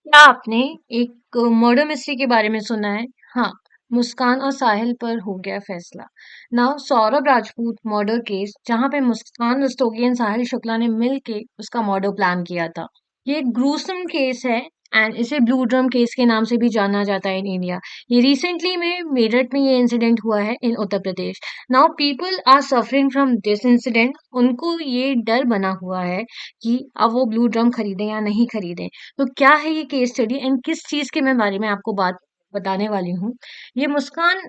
क्या आपने एक मर्डर मिस्ट्री के बारे में सुना है? हाँ, मुस्कान और साहिल पर हो गया फैसला। Now Saurabh Rajput murder case, जहां पे मुस्कान रस्तोगी और साहिल शुक्ला ने मिल के उसका मर्डर प्लान किया था। ये एक ग्रूसम केस है एंड इसे ब्लू ड्रम केस के नाम से भी जाना जाता है इन इंडिया। ये रिसेंटली में मेरठ में ये इंसिडेंट हुआ है in Uttar Pradesh. Now people are suffering from this incident. उनको ये डर बना हुआ है कि अब वो ब्लू ड्रम खरीदें या नहीं खरीदें। तो क्या है ये केस स्टडी एंड किस चीज के मैं बारे में आपको बात बताने वाली हूँ। ये मुस्कान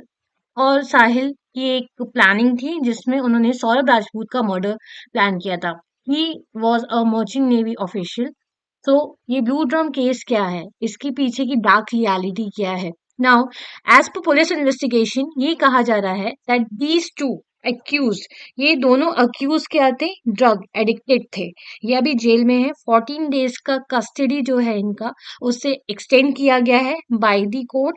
और साहिल की एक प्लानिंग थी जिसमें उन्होंने सौरभ राजपूत का मर्डर प्लान किया था। He was a merchant navy official. तो ये ब्लू ड्रम केस क्या है, इसके पीछे की डार्क रियलिटी क्या है। Now as per police investigation ये कहा जा रहा है दैट दीज टू अक्यूज, ये दोनों अक्यूज क्या थे, ड्रग एडिक्टेड थे। ये अभी जेल में है। 14 डेज का कस्टडी जो है इनका उससे एक्सटेंड किया गया है बाय दी कोर्ट।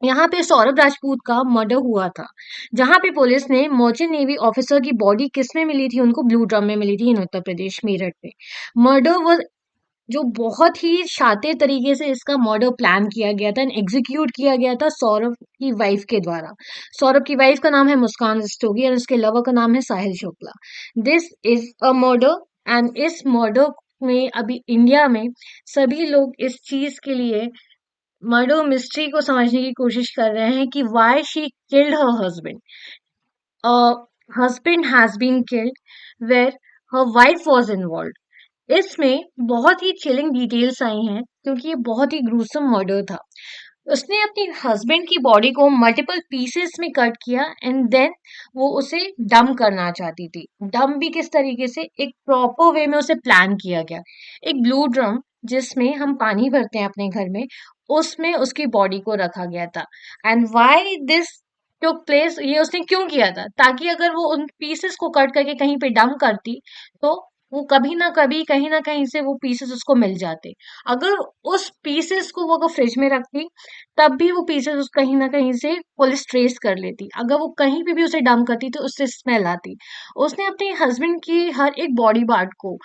यहाँ पे सौरभ राजपूत का मर्डर हुआ था, जहाँ पे पुलिस ने मर्चेंट नेवी ऑफिसर की बॉडी किस में मिली थी, उनको ब्लू ड्रम में मिली थी इन उत्तर प्रदेश मेरठ में। मर्डर वो जो बहुत ही शातिर तरीके से इसका मर्डर प्लान किया गया था एंड एग्जीक्यूट किया गया था सौरभ की वाइफ के द्वारा। सौरभ की वाइफ का नाम है मुस्कान रस्तोगी और उसके लवर का नाम है Sahil Shukla. This is a murder and इस मर्डर में अभी इंडिया में सभी लोग इस चीज के लिए मर्डर मिस्ट्री को समझने की कोशिश कर रहे हैं कि why she killed her husband. Husband has been killed where her wife was involve. इसमें बहुत ही चिलिंग डिटेल्स आई हैं क्योंकि ये बहुत ही ग्रूसम मर्डर था। उसने अपनी हस्बैंड की बॉडी को मल्टीपल पीसेस में कट किया एंड देन वो उसे डंप करना चाहती थी। डंप भी किस तरीके से, एक प्रॉपर वे में उसे प्लान किया गया। एक ब्लू ड्रम जिसमें हम पानी भरते हैं अपने घर में, उसमें उसकी बॉडी को रखा गया था। And why this took place, ये उसने क्यों किया था, ताकि अगर वो उन पीसेस को कट करके कहीं पे डंप करती तो वो कभी ना कभी कहीं ना कहीं से वो पीसेस उसको मिल जाते। अगर उस पीसेस को वो अगर फ्रिज में रखती तब भी वो पीसेस उस कहीं ना कहीं से पुलिस ट्रेस कर लेती। अगर वो कहीं पे भी उसे डंप करती तो उससे स्मेल आती। उसने अपने हस्बैंड की हर एक बॉडी पार्ट को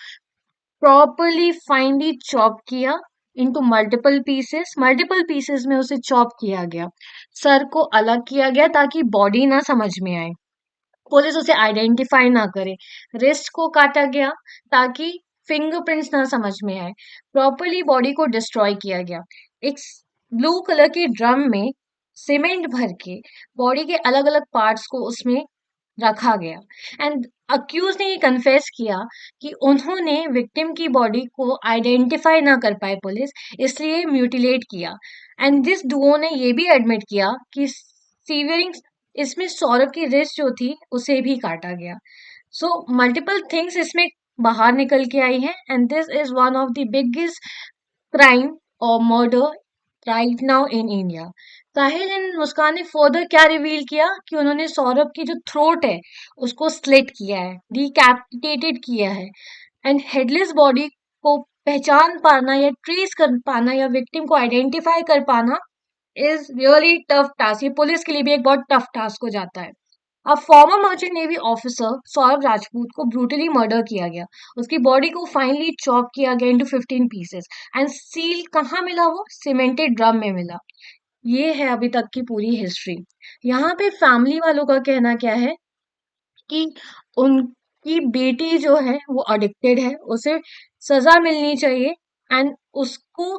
प्रॉपरली फाइनली चॉप किया इनटू मल्टीपल पीसेस में उसे चॉप किया गया। सर को अलग किया गया ताकि बॉडी ना समझ में आए, पुलिस उसे आइडेंटिफाई ना करे। रिस्ट को काटा गया ताकि फिंगरप्रिंट्स ना समझ में आए। प्रॉपरली बॉडी को डिस्ट्रॉय किया गया। एक ब्लू कलर के ड्रम में सीमेंट भर के बॉडी के अलग अलग पार्ट्स को उसमें रखा गया। एंड अक्यूज ने ये कन्फेस किया कि उन्होंने विक्टिम की बॉडी को आइडेंटिफाई ना कर पाए पुलिस, इसलिए म्यूटिलेट किया। एंड दिस डुओ ने ये भी एडमिट किया कि सीवियरिंग, इसमें सौरभ की रिस्ट जो थी उसे भी काटा गया। सो मल्टीपल थिंग्स इसमें बाहर निकल के आई हैं and this is one of the biggest crime और murder right now in India. Sahil and Muskan ने फर्दर क्या रिवील किया कि उन्होंने सौरभ की जो थ्रोट है उसको स्लिट किया है, डिकैपिटेटेड किया है। एंड हेडलेस बॉडी को पहचान पाना या ट्रेस कर पाना या विक्टिम को आइडेंटिफाई कर पाना इज रियली टफ टास्क। ये पुलिस के लिए भी एक बहुत टफ टास्क हो जाता है। अब farmer merchant navy officer Saurabh Rajput को ब्रूटली मर्डर किया गया। उसकी बॉडी को फाइनली चॉप किया गया इनटू 15 पीसेस एंड सील कहाँ मिला, वो सीमेंटेड ड्रम में मिला। ये है अभी तक की पूरी हिस्ट्री। यहाँ पे फैमिली वालों का कहना क्या है कि उनकी बेटी जो है वो एडिक्टेड है, उसे सजा मिलनी चाहिए। एंड उसको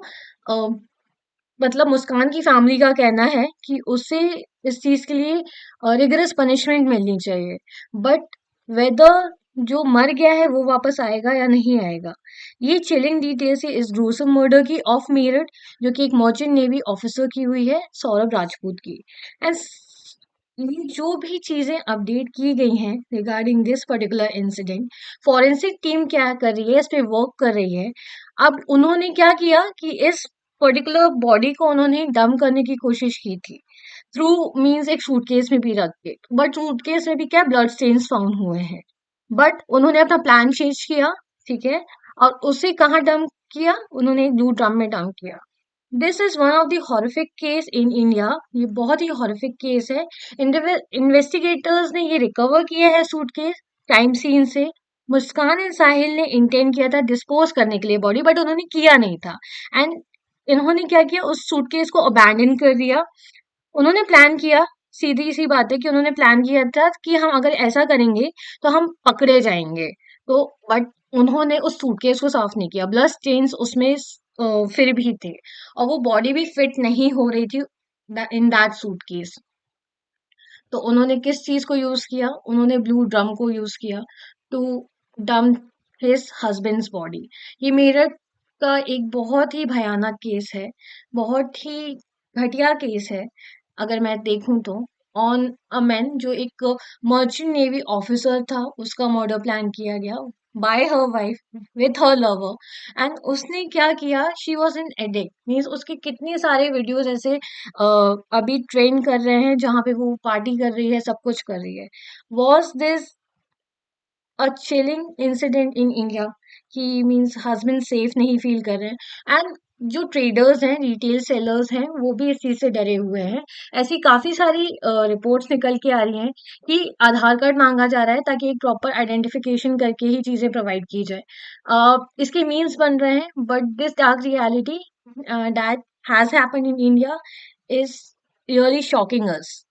मतलब मुस्कान की फैमिली का कहना है कि उसे इस चीज के लिए रिगरस पनिशमेंट मिलनी चाहिए। बट वेदर जो मर गया है वो वापस आएगा या नहीं आएगा। ये चिलिंग डिटेल्स है इस ग्रूसम मर्डर की ऑफ मेरठ, जो कि एक मर्चेंट नेवी ऑफिसर की हुई है, सौरभ राजपूत की। एंड ये जो भी चीजें अपडेट की गई हैं regarding this particular incident, forensic team क्या कर रही है, इस पे वर्क कर रही है। अब उन्होंने क्या किया कि इस पर्टिकुलर बॉडी को उन्होंने डंप करने की कोशिश की थी थ्रू मींस एक सूटकेस में भी रख के, बट सूटकेस में भी क्या ब्लड स्टेन्स फाउंड हुए हैं। बट उन्होंने अपना प्लान चेंज किया, ठीक है, और उसे कहाँ डंप किया, उन्होंने एक ब्लू ड्रम में डंप किया। This is one of the horrific case in India. ये बहुत ही हॉरिफिक केस है। इन्वेस्टिगेटर्स ने ये रिकवर किया है सूटकेस क्राइम सीन से। मुस्कान एंड साहिल ने इंटेंड किया था डिस्पोज करने के लिए बॉडी, बट उन्होंने किया नहीं था। एंड इन्होंने क्या किया, उस सूटकेस को अबैंडन कर दिया। उन्होंने प्लान किया, सीधी सी बात है कि उन्होंने प्लान किया था कि हम अगर ऐसा करेंगे तो हम पकड़े जाएंगे। तो बट उन्होंने उस सूटकेस को साफ नहीं किया, ब्लड स्टेन्स उसमें फिर भी थे, और वो बॉडी भी फिट नहीं हो रही थी इन दैट सूटकेस। तो उन्होंने किस चीज को यूज किया, उन्होंने ब्लू ड्रम को यूज किया to dump his husband's body. ये मेरठ का एक बहुत ही भयानक केस है, बहुत ही घटिया केस है अगर मैं देखूं तो। ऑन अ मैन, जो एक मर्चेंट नेवी ऑफिसर था, उसका मर्डर प्लान किया गया bye her wife with her lover. And उसने क्या किया, she was an addict, means उसके कितने सारे वीडियोज ऐसे अभी ट्रेंड कर रहे हैं जहाँ पे वो पार्टी कर रही है, सब कुछ कर रही है। Was this a chilling incident in India, कि मीन्स हस्बैंड सेफ नहीं फील कर रहे हैं, एंड जो ट्रेडर्स हैं, रिटेल सेलर्स हैं, वो भी इस चीज से डरे हुए हैं। ऐसी काफी सारी रिपोर्ट्स निकल के आ रही हैं कि आधार कार्ड मांगा जा रहा है ताकि एक प्रॉपर आइडेंटिफिकेशन करके ही चीजें प्रोवाइड की जाए। इसके मीम्स बन रहे हैं, but this dark reality that has happened in India is really shocking us.